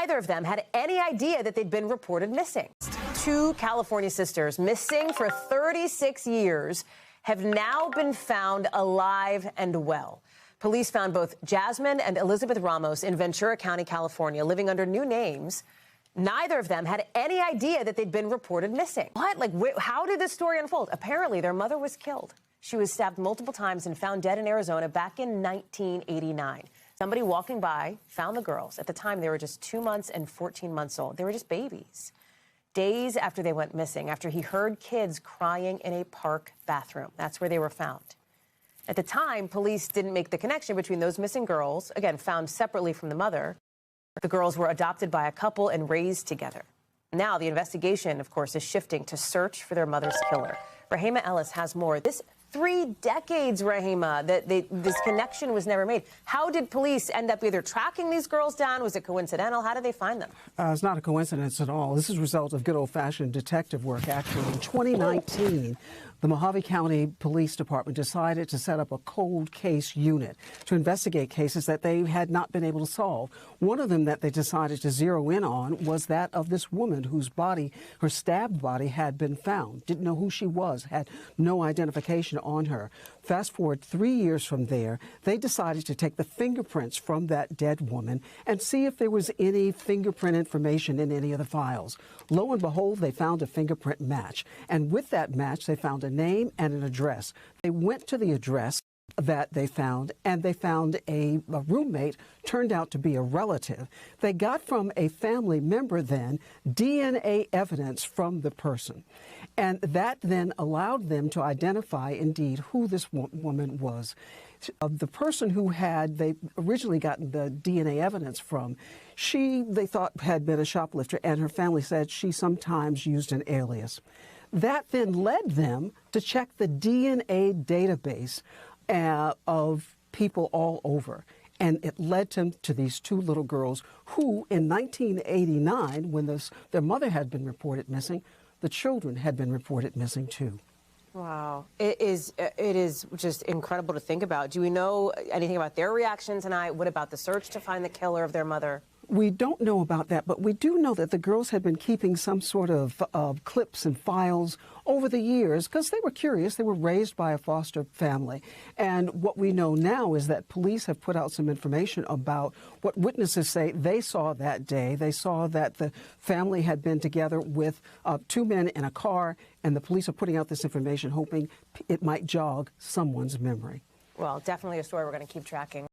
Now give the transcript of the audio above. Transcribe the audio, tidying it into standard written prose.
Neither of them had any idea that they'd been reported missing. Two California sisters missing for 36 years have now been found alive and well. Police found both Jasmine and Elizabeth Ramos in Ventura County, California, living under new names. Neither of them had any idea that they'd been reported missing. What? How did this story unfold? Apparently, their mother was killed. She was stabbed multiple times and found dead in Arizona back in 1989. Somebody walking by found the girls. At the time, they were just 2 months and 14 months old. They were just babies. Days after they went missing, after he heard kids crying in a park bathroom. That's where they were found. At the time, police didn't make the connection between those missing girls, again, found separately from the mother. The girls were adopted by a couple and raised together. Now, the investigation, of course, is shifting to search for their mother's killer. Rahima Ellis has more. This 3 decades, Rahima, that this connection was never made. How did police end up either tracking these girls down? Was it coincidental? How did they find them? It's not a coincidence at all. This is a result of good old-fashioned detective work, actually. In 2019, the Mojave County Police Department decided to set up a cold case unit to investigate cases that they had not been able to solve. One of them that they decided to zero in on was that of this woman whose body, her stabbed body, had been found. Didn't know who she was, had no identification on her. Fast forward 3 years from there, they decided to take the fingerprints from that dead woman and see if there was any fingerprint information in any of the files. Lo and behold, they found a fingerprint match. And with that match, they found a name and an address. They went to the address that they found, and they found a roommate, turned out to be a relative. They got from a family member then DNA evidence from the person. And that then allowed them to identify indeed who this woman was. The person who they originally gotten the DNA evidence from, they thought had been a shoplifter, and her family said she sometimes used an alias. That then led them to check the DNA database of people all over. And it led them to these 2 little girls who, in 1989, when their mother had been reported missing, the children had been reported missing too. Wow. It is just incredible to think about. Do we know anything about their reaction tonight? What about the search to find the killer of their mother? We don't know about that, but we do know that the girls had been keeping some sort of clips and files over the years because they were curious. They were raised by a foster family. And what we know now is that police have put out some information about what witnesses say they saw that day. They saw that the family had been together with 2 men in a car, and the police are putting out this information hoping it might jog someone's memory. Well, definitely a story we're going to keep tracking.